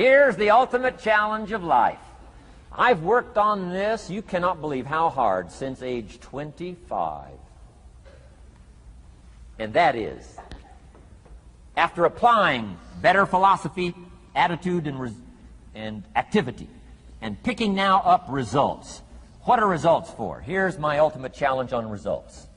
Here's the ultimate challenge of life. I've worked on this, you cannot believe how hard, since age 25. And that is, after applying better philosophy, attitude, and activity, and picking now up results. What are results for? Here's my ultimate challenge on results.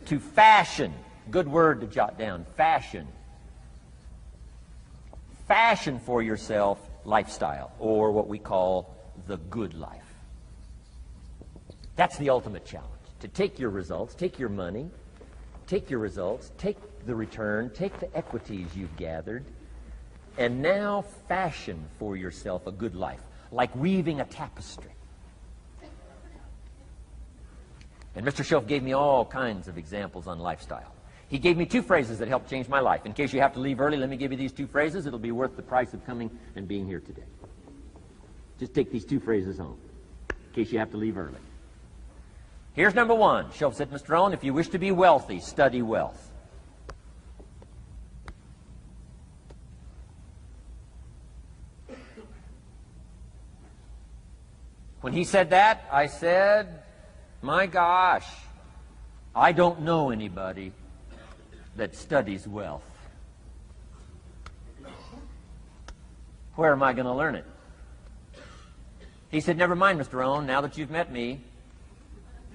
To fashion, good word to jot down, fashion. Fashion for yourself lifestyle, or what we call the good life. That's the ultimate challenge. To take your results, take your money, take your results, take the return, take the equities you've gathered, and now fashion for yourself a good life, like weaving a tapestry. And Mr. Shoaff gave me all kinds of examples on lifestyle. He gave me two phrases that helped change my life. In case you have to leave early, let me give you these two phrases. It'll be worth the price of coming and being here today. Just take these two phrases home, in case you have to leave early. Here's number one. Shoaff said, Mr. Owen, if you wish to be wealthy, study wealth. When he said that, I said, my gosh, I don't know anybody that studies wealth. Where am I going to learn it? He said, never mind, Mr. Owen, now that you've met me,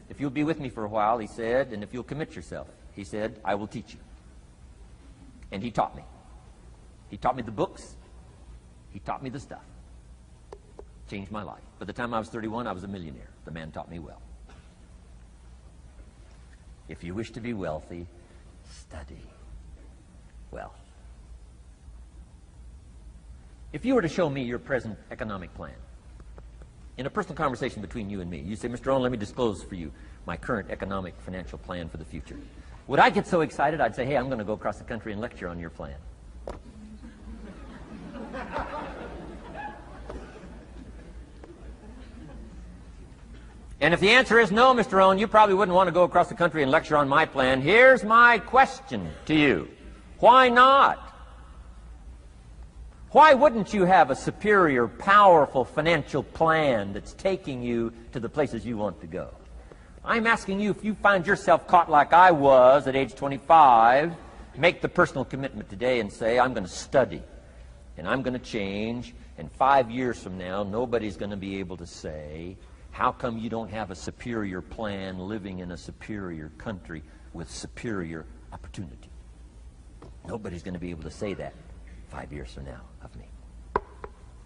if you'll be with me for a while, he said, and if you'll commit yourself, he said, I will teach you. And he taught me. He taught me the books. He taught me the stuff. Changed my life. By the time I was 31, I was a millionaire. The man taught me well. If you wish to be wealthy, study wealth. If you were to show me your present economic plan, in a personal conversation between you and me, you say, Mr. Owen, let me disclose for you my current economic financial plan for the future. Would I get so excited I'd say, hey, I'm going to go across the country and lecture on your plan? And if the answer is no, Mr. Owen, you probably wouldn't want to go across the country and lecture on my plan. Here's my question to you. Why not? Why wouldn't you have a superior, powerful financial plan that's taking you to the places you want to go? I'm asking you, if you find yourself caught like I was at age 25, make the personal commitment today and say, I'm going to study, and I'm going to change, and 5 years from now, nobody's going to be able to say, how come you don't have a superior plan living in a superior country with superior opportunity? Nobody's going to be able to say that 5 years from now of me.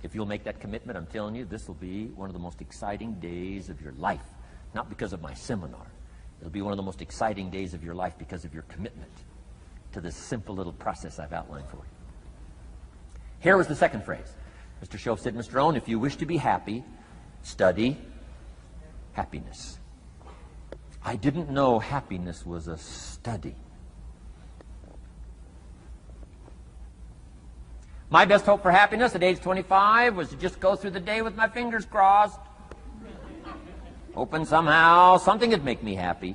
If you'll make that commitment, I'm telling you, this will be one of the most exciting days of your life. Not because of my seminar. It'll be one of the most exciting days of your life because of your commitment to this simple little process I've outlined for you. Here was the second phrase. Mr. Shoaff said, Mr. Owen, if you wish to be happy, study happiness. I didn't know happiness was a study. My best hope for happiness at age 25 was to just go through the day with my fingers crossed, hoping somehow something would make me happy.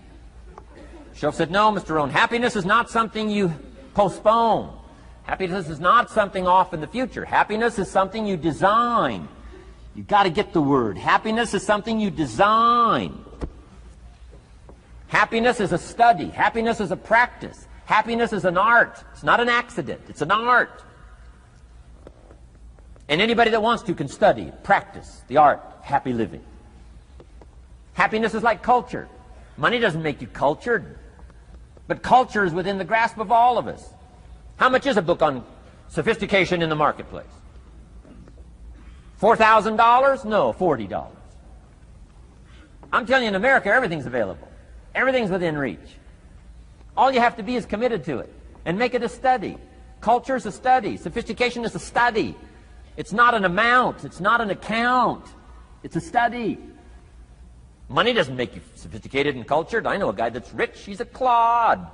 Shoaff said, no, Mr. Owen, happiness is not something you postpone. Happiness is not something off in the future. Happiness is something you design. You've got to get the word. Happiness is something you design. Happiness is a study. Happiness is a practice. Happiness is an art. It's not an accident. It's an art. And anybody that wants to can study, practice the art, happy living. Happiness is like culture. Money doesn't make you cultured, but culture is within the grasp of all of us. How much is a book on sophistication in the marketplace? $4,000? No, $40. I'm telling you, in America, everything's available. Everything's within reach. All you have to be is committed to it and make it a study. Culture is a study. Sophistication is a study. It's not an amount. It's not an account. It's a study. Money doesn't make you sophisticated and cultured. I know a guy that's rich. He's a clod.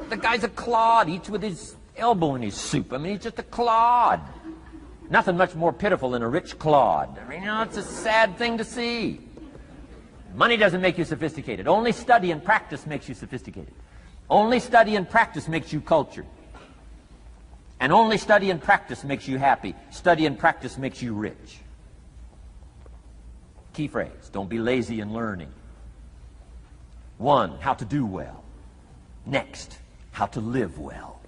The guy's a clod. Eats with his elbow in his soup. I mean, he's just a clod. Nothing much more pitiful than a rich clod. I mean, you know, it's a sad thing to see. Money doesn't make you sophisticated. Only study and practice makes you sophisticated. Only study and practice makes you cultured. And only study and practice makes you happy. Study and practice makes you rich. Key phrase, don't be lazy in learning. 1, how to do well. Next, how to live well.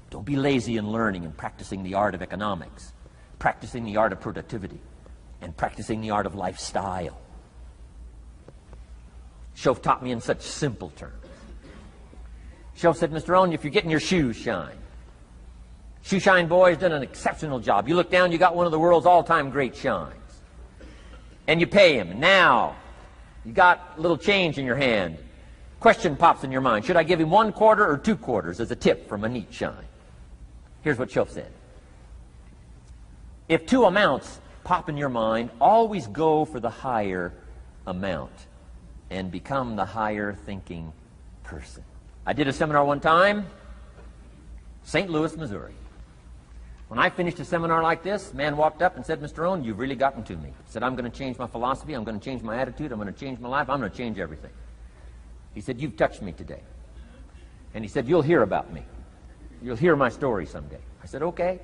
Don't be lazy in learning and practicing the art of economics, practicing the art of productivity, and practicing the art of lifestyle. Shoaff taught me in such simple terms. Shoaff said, Mr. Owen, if you're getting your shoes shined, Shoe Shine Boy has done an exceptional job. You look down, you got one of the world's all-time great shines. And you pay him. Now, you got a little change in your hand. Question pops in your mind. Should I give him 1 quarter or 2 quarters as a tip from a neat shine? Here's what Shoaff said. If 2 amounts pop in your mind, always go for the higher amount and become the higher thinking person. I did a seminar one time, St. Louis, Missouri. When I finished a seminar like this, a man walked up and said, Mr. Owen, you've really gotten to me. He said, I'm going to change my philosophy, I'm going to change my attitude, I'm going to change my life, I'm going to change everything. He said, you've touched me today. And he said, you'll hear about me. You'll hear my story someday. I said, okay.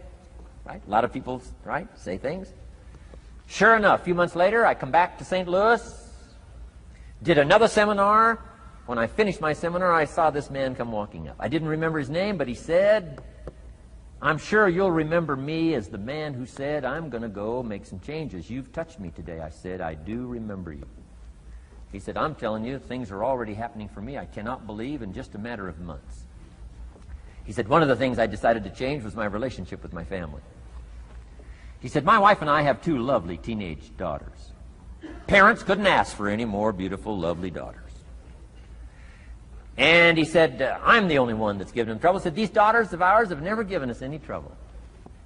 Right? A lot of people, right, say things. Sure enough, a few months later, I come back to St. Louis, did another seminar. When I finished my seminar, I saw this man come walking up. I didn't remember his name, but he said, I'm sure you'll remember me as the man who said, I'm going to go make some changes. You've touched me today. I said, I do remember you. He said, I'm telling you, things are already happening for me. I cannot believe in just a matter of months. He said, one of the things I decided to change was my relationship with my family. He said, my wife and I have 2 lovely teenage daughters. Parents couldn't ask for any more beautiful, lovely daughters. And he said, I'm the only one that's given them trouble. He said, these daughters of ours have never given us any trouble.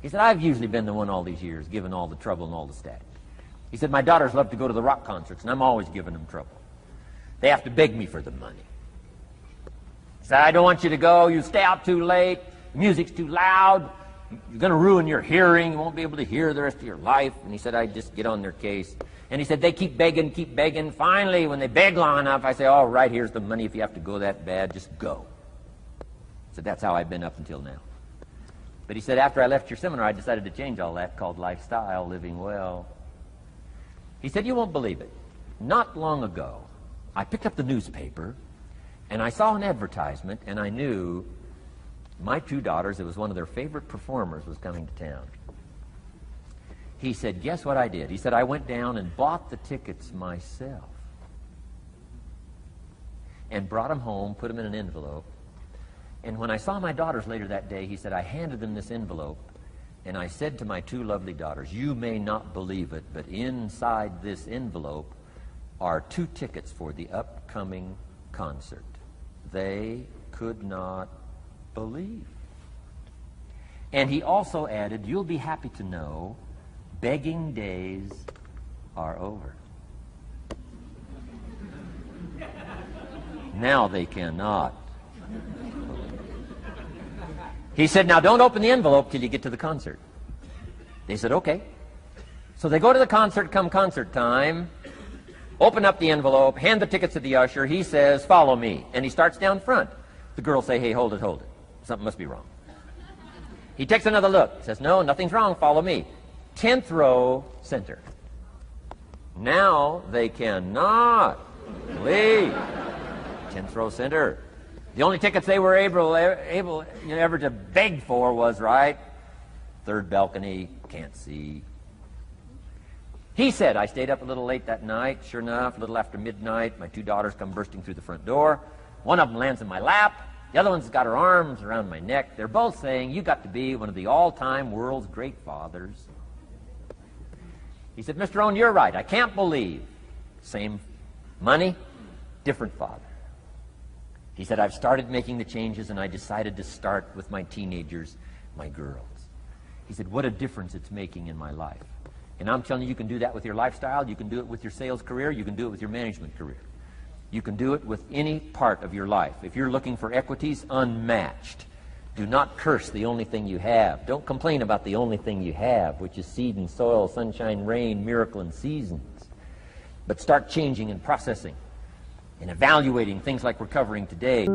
He said, I've usually been the one all these years given all the trouble and all the static. He said, my daughters love to go to the rock concerts, and I'm always giving them trouble. They have to beg me for the money. He said, I don't want you to go. You stay out too late. The music's too loud. You're going to ruin your hearing. You won't be able to hear the rest of your life. And he said, I just get on their case. And he said, they keep begging, keep begging. Finally, when they beg long enough, I say, all right, here's the money. If you have to go that bad, just go. He said, that's how I've been up until now. But he said, after I left your seminar, I decided to change all that, called lifestyle, living well. He said, you won't believe it. Not long ago, I picked up the newspaper, and I saw an advertisement, and I knew my 2 daughters, it was one of their favorite performers, was coming to town. He said, guess what I did? He said, I went down and bought the tickets myself and brought them home, put them in an envelope. And when I saw my daughters later that day, he said, I handed them this envelope, and I said to my 2 lovely daughters, you may not believe it, but inside this envelope are 2 tickets for the upcoming concert. They could not believe. And he also added, you'll be happy to know begging days are over. Now they cannot. He said, now don't open the envelope till you get to the concert. They said, okay. So they go to the concert, come concert time, open up the envelope, hand the tickets to the usher. He says, follow me. And he starts down front. The girls say, hey, hold it, hold it. Something must be wrong. He takes another look, says, no, nothing's wrong, follow me. 10th row, center. Now they cannot leave. 10th row, center. The only tickets they were able ever to beg for was, right, 3rd balcony, can't see. He said, I stayed up a little late that night. Sure enough, a little after midnight, my 2 daughters come bursting through the front door. One of them lands in my lap. The other one's got her arms around my neck. They're both saying, you got to be one of the all-time world's great fathers. He said, Mr. Owen, you're right. I can't believe. Same money, different father. He said, I've started making the changes, and I decided to start with my teenagers, my girls. He said, what a difference it's making in my life. And I'm telling you, you can do that with your lifestyle. You can do it with your sales career. You can do it with your management career. You can do it with any part of your life. If you're looking for equities, unmatched. Do not curse the only thing you have. Don't complain about the only thing you have, which is seed and soil, sunshine, rain, miracle, and seasons. But start changing and processing and evaluating things like we're covering today.